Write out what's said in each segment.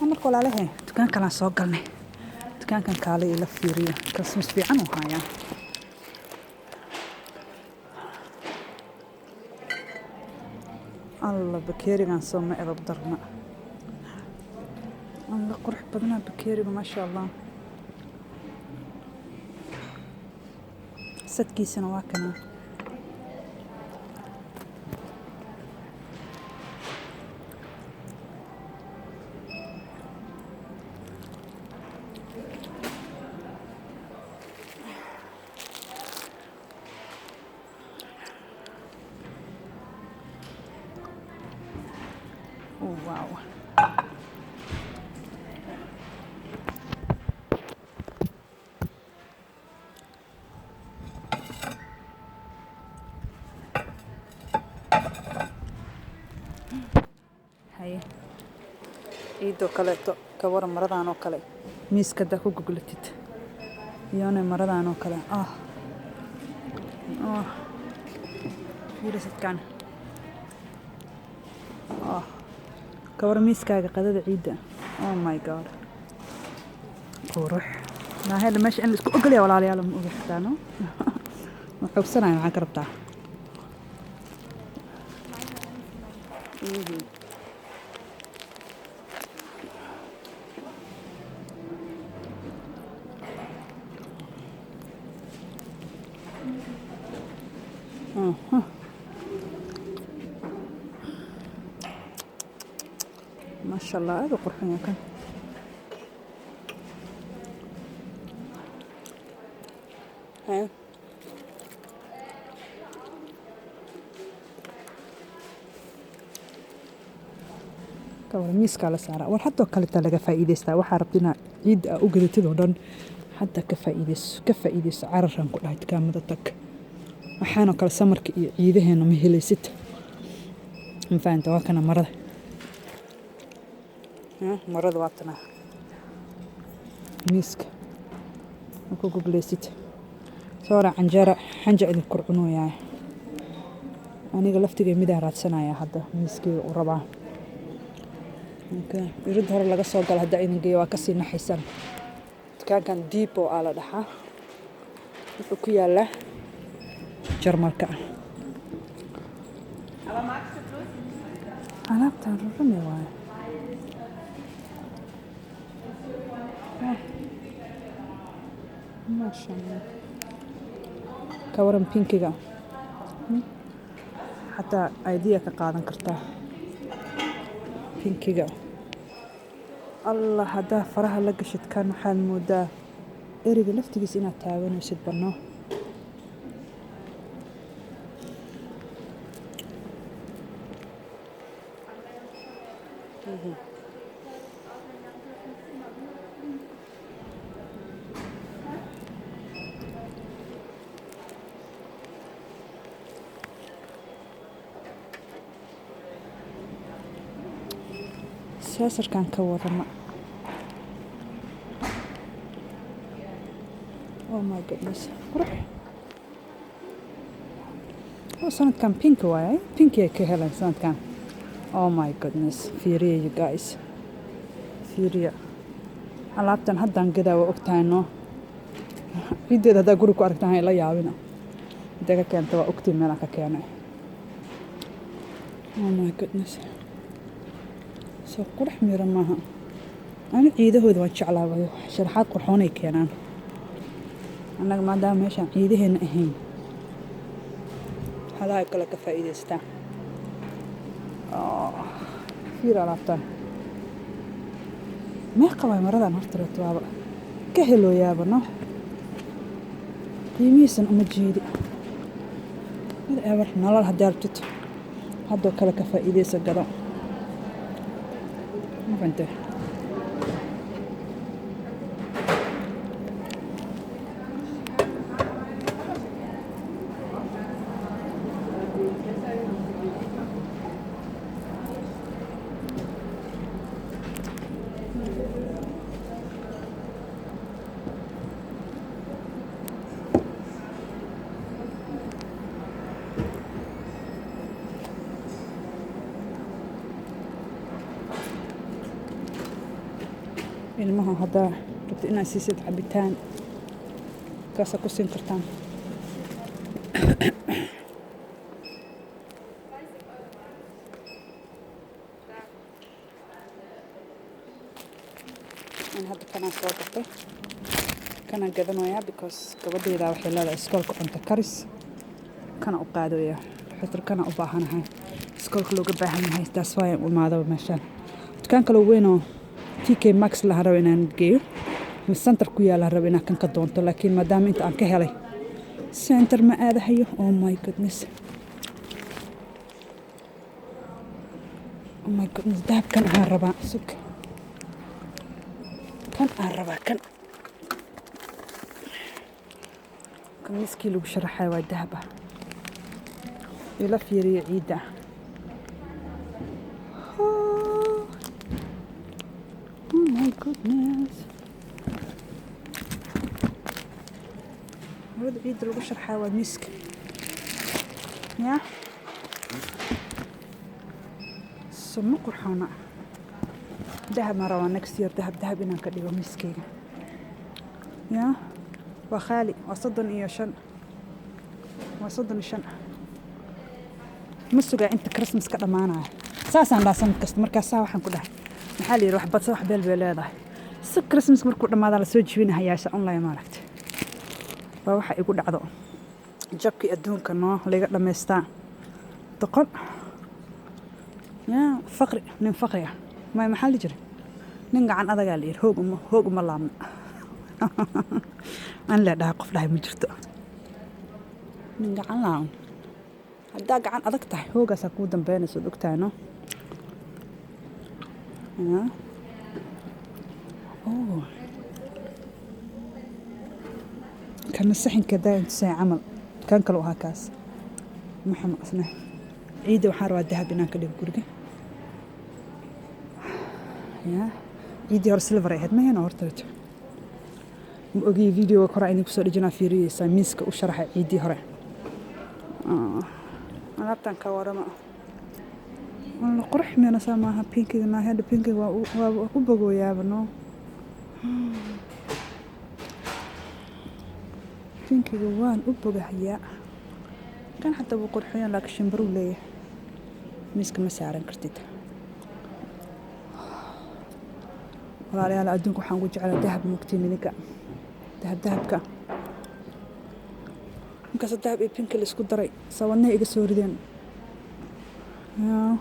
أنا كل عليه دكان كان صاقلني دكان كان كالي إلى فيريا كريسمس في عنو هايا الله بكيري كان صوم إذا بدرنا الله قرح بدنا بكيري ما شاء الله صدقي سنواكنا واو هاي إيدو كاليتو كورا مرضان وكالي ميس كدا كو جوجلتيت يوني مرضان وكالي فيرست كان كورا ميس كاga qadada ciida oh my god قروح ما هذا ماشي أنا اسكو أقول يا ولا ما أقول وحبسنا معك ربطة ما شاء الله هذا قرحين كان هاي كور ميسك على سعر أول حتى وكلت لقى فائدة waxaa rabtina ciid u gadatid oo dhan hadda ka faa'iideyso cararkan ku dhahay dukaamada tag waxaana kala samarka iyo ciidaheena ma helaysid ma faanta waa kana marada waa tana miiska ku gogleysid soora canjara xanja idin kurcunoyaa aniga laftigeey mid aan raadsanaya hadda miiskii u rabaa يرد هور laga soo gal hada idin geeyo waa ka sii naxaysan dukaankan deep oo ala dhaxa wuxuu ku yaala Jarmalka alaabta rubne waay ma sha Allah kawaran pinkiga hatta idea ka qaadan kartaa pinkiga الله هذا فرح لقشت كان محل مودا إريق لفتقس إنا تاغن وشد بنو ساسر كان كورما oh my goodness روح هو سنة كان بينك واي بينك يا كهلا سنة كان oh my goodness فيريا you guys فيريا alaabtan haddaan gadaa waa ogtaano ciideeda haddaa guri ku aragtaan la yaabina inta ka keenta waa ogtiin meelaan ka keenay oh my goodness soo qurux miran maaha أنا ciidahooda waan jeclaa way sharaxaad qurxoon ay keenaan anaga maadaama meeshaan ciidaheena ahayn halaa kala ka faa'iideystaan fiir alaabtan ما قوي مرضان هرترت بابا كهلو يا بنا يميسن أمجيدي هذا أبر نالله هدارتت هذا كلا كفائدة سجلا ما فهمت ilmaha haddaa rabto inaad siisid cabitaan kaasaa ku siin kartaan. Aan hadda kanaa soo gatay kana gadanayaa because gabadheeda waxay leedahay iskoolka cunto karis kana u qaadaya xatar kana u baahanahay iskoolka looga baahan yahay taas waa u imaado meeshaan dukaan kale weyn oo TK Maxx la rabo inaan geeyo center ku yaala rabo inaan kan ka doonto laakiin maadaama inta aan ka helay center ma aadahayo. Oh my goodness dahabkan aan rabaa sug kan aan rabaa kan miskii lagu sharaxay waa dahaba ila fiiriyo ciida. Oh my goodness هذا عيد lagu sharaxay waa miska ya suma qurxoona dahab ma rabaa next year dahab inaan ka dhigo miskeyga ya waa khaali waa 35 waa 35 ma sugaa inta Christmas ka dhamaanaya saasaan dhaasan kasta markaas waxaan ku dhahay maxaa la yiri wax badso wax beel leedahay si Christmas markuu dhamaado la soo jibinayaa online maaragtay waa waxa igu dhacdo jabkii adduunka noo laga dhameystaa doqon ya faqri nin faqriya ma maxaa la jira nin gacan adaga la yiri hoog uma laabna aan la dhahay qof dhahay ma jirto nin gacan laan haddaa gacan adag tahay hoogaasa kuu dambeynayso ogtahay no ya oh كان الصحن كذا تساي عمل كان كلو هكاس محمد أصلا عيد وحارة الذهب هناك اللي بقولك يا عيد يور سيلفر هاد ما هنا ورترت بقولي فيديو كرا إني بصير جنا في ريس ميسك وشرح عيدي هراء أنا بتان كوارا ما والله قرح من أنا سامعها بينك ما هذا بينك وبقول يا بنو بينكي جوان أبوه حياء كان حتى بقول حيان لكن شنبرو ليه مسك مسعرن كرتيته والله على أدونك وحنقول على ذهب مكتين منك ذهب كا مكاس الذهب بينك اللي سكوت دري سوينا إيجا سوردين يا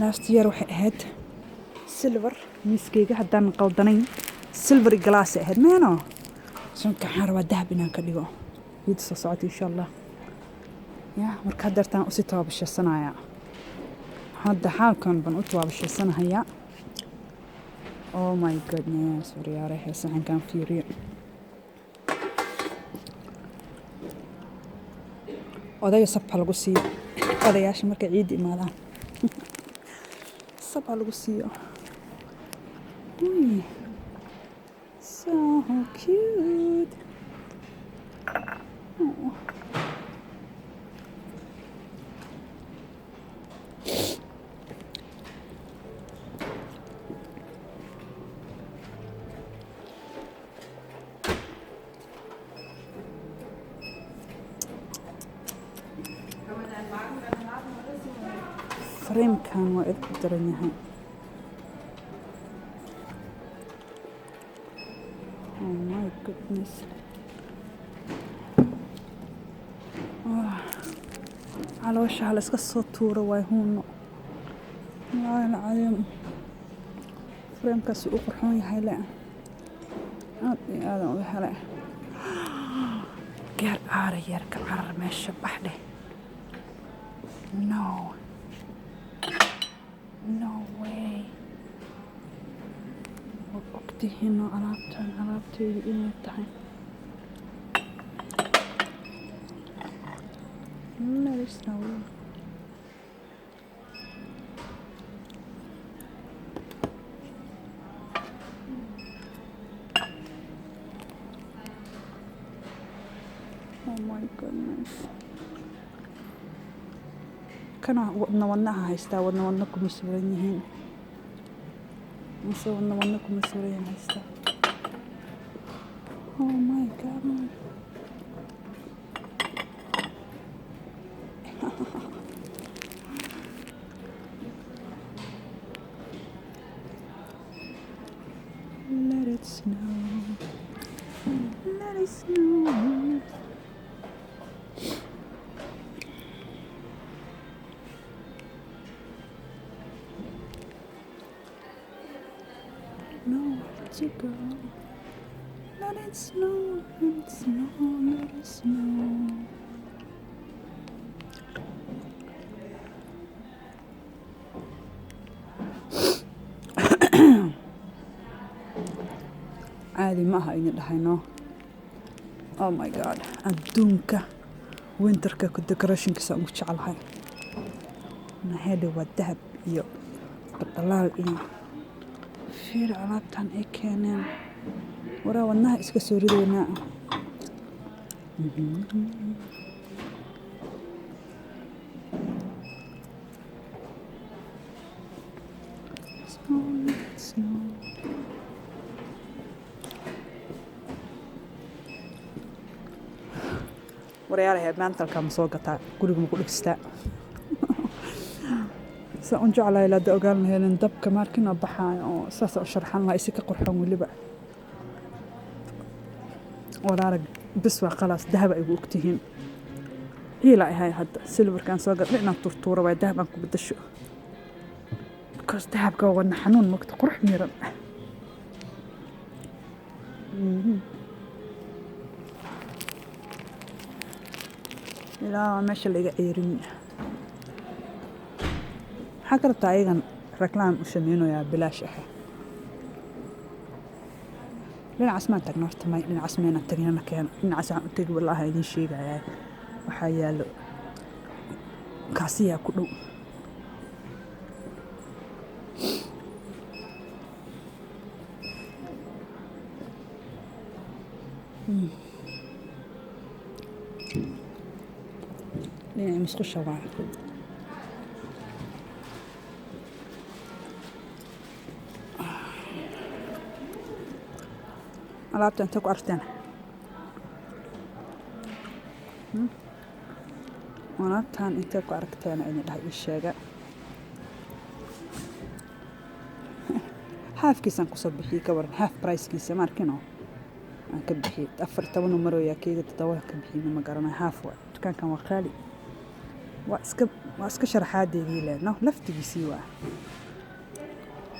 last year waxay ahayd silver miskeyga haddaan qaldanayn silver glass ahayd meeno sanka xarwa dahab inaan ka dhigo mid soo socota insha Allah ya marka dartaan u si taabashsanaya hadda halkan ban u taabashsanaya. Oh my goodness wariyaare heesan kan fiiriyo odaya sabta lagu siiyo odayaasha markay ciid imaadaan sabta lagu siiyo. So cute. Oh. فريم كان وقت درنيها. Oh my goodness. على وش على اسك الصوتورة ويهون لا العظيم فريم كسي أقرحوني هلا هذا وهلا قال عاري يركب عار ما الشبح له no way وقتي هنا عربتي إني تحين لا يسنوي oh my goodness كنا ودنا هايستا ودنا كم يسبرنيهن mase wadna kuma suurayn haysta. Oh my god. Let it snow. Let it snow. Nowhere to go. Let it snow, let it snow, let it snow. caadi ma aha idin dhahayno. Oh my god, adduunka winterka ku decorationkiisa ugu jecelahay. Nahedi waa dahab iyo badalaal iyo fiir alaabtan ay keeneen. Waraa wadnaha iska soo ridaynaa. warayaalahay maanta halkaa ma soo gataa guriga ma ku dhigstaa saa un jeclahay la ogaan lahayn dabka markina baxaayo oo saas u sharxan lahaa isi ka qurxan waliba waraarag bis waa khalaas dahab ay ugu ogtihiin hiila ay hadda silverkan soo gad inaan turtuuro way dahab aan ku bedasho because dahabka wadna xanuun waqti qurux miran ilaa meesha laga ciirin حكرت أيضا ركلام وشمينو يا بلاش إحنا لين عسمان تجنورت ماي لين عسمينا تجينا مكان لين عسمان تجي والله هيدين شيء يعني وحيا كاسية كله لين مسخ الشوارع alaabta inta ku aragteen alaabtan inta ku aragteen in dhahay ii sheega halfkiisan ku soo bixiyay ka waran half price kiisa markino aan ka bixiyay 14 numero yaa keega 7 ka bixiyay ma garanay half waa dukaankan waa qaali waa iska sharaxaadeedii leeno laftigiisii waa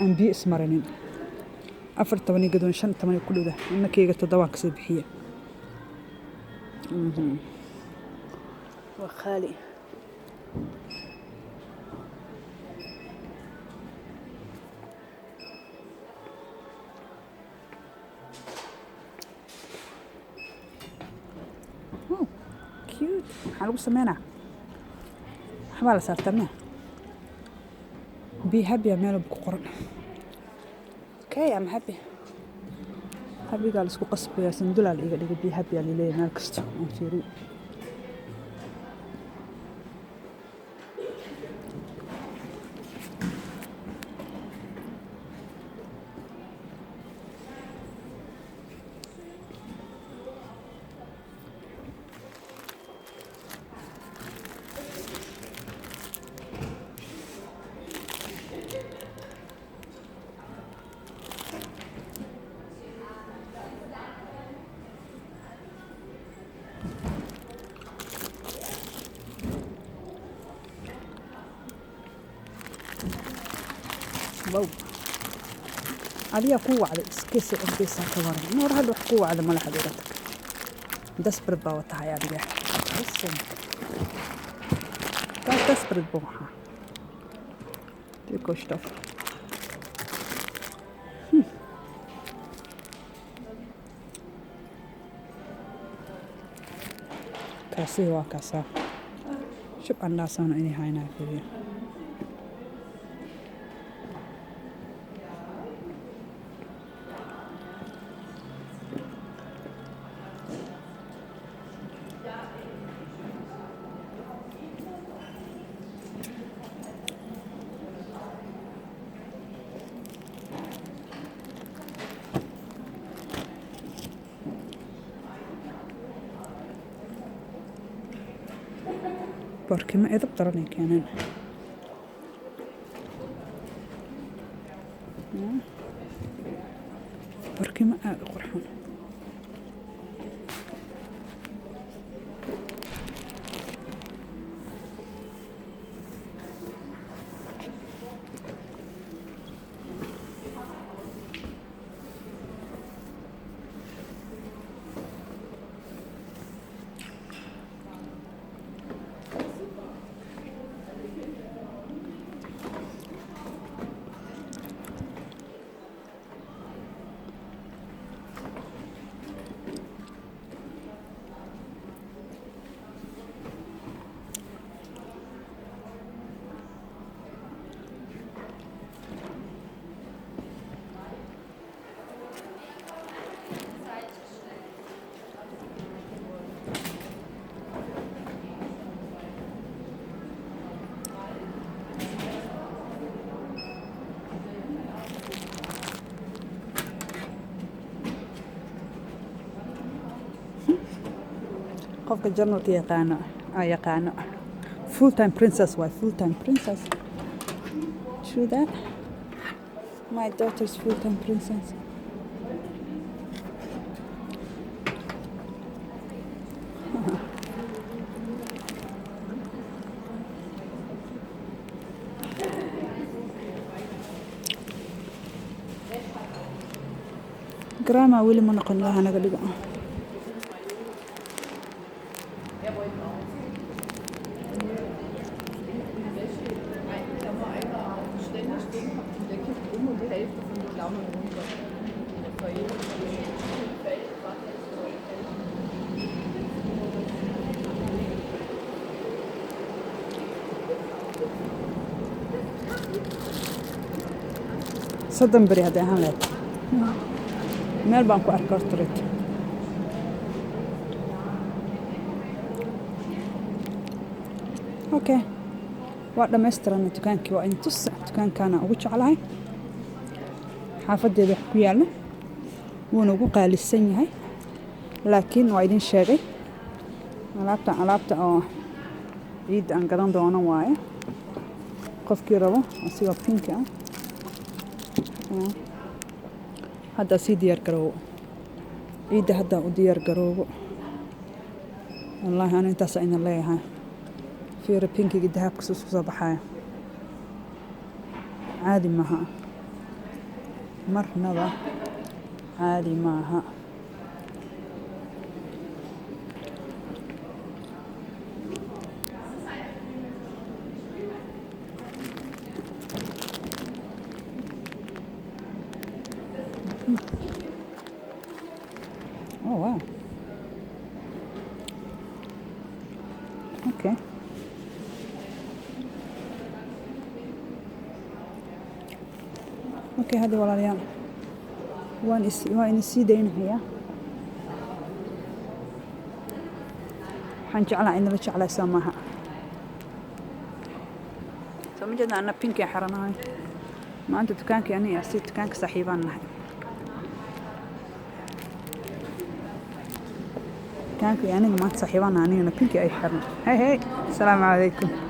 aan biyo ismarinin 14 قدون 5 كله إنك يجي تدواك سبحية وخالي كيوت حلو سمينا حمالة صارتنا بي هبي عملوا بقرن كي أم هبي هبي قال اسكو قصب يا سندولا اللي بي هبي اللي ليه نالكستو نفيري واو عليا قوة على إسكيس إبليس كمان نور هذا قوة على ما لحد يرتك دسبر باوتها يا رجال بس كان دسبر بوها تيكو شطف كاسي وكاسا شوف الناس أنا إني هاي نافذة barkimo edab daran ay keeneen. barkimo aad u qurxoon. qofka journalka yaqaano full time princess. Why full time princess? True that. My daughter's full time princess. grandma weli ma noqon laha naga dhigo. soddon beri hadday ahaan lahayd meel baan ku arkay hortareed. Okay, waa dhammaystiranay dukaankii. waa in tus dukaankaana ugu jeclahay xaafadeeda wax ku yaallo wuuna ugu qaalisan yahay, laakiin waa idin sheegay alaabta oo ciidda aan gadan doono waaye. qofkii rabo asigoo pinki ah hadda sii diyaar garoobo ciidda hadda u diyaar garoobo. wallaahi ana intaas ayna leeyahay. fiiro pinkiga dahabka soo baxaya caadi maaha, marnaba caadi maaha. Oh wow. Okay. Okay, هذه walaalayaal waan sii daynayaa. waxaan jeclaa in la jeclaysaa maaha. soo ma jeedna ana pinki xiranahay maanta dukaankii aniga si dukaanka saaxiibaan nahay. dukaankii aniga maanta saaxiibaan anigana pinki ay xiran. Hey, salaamu calaykum.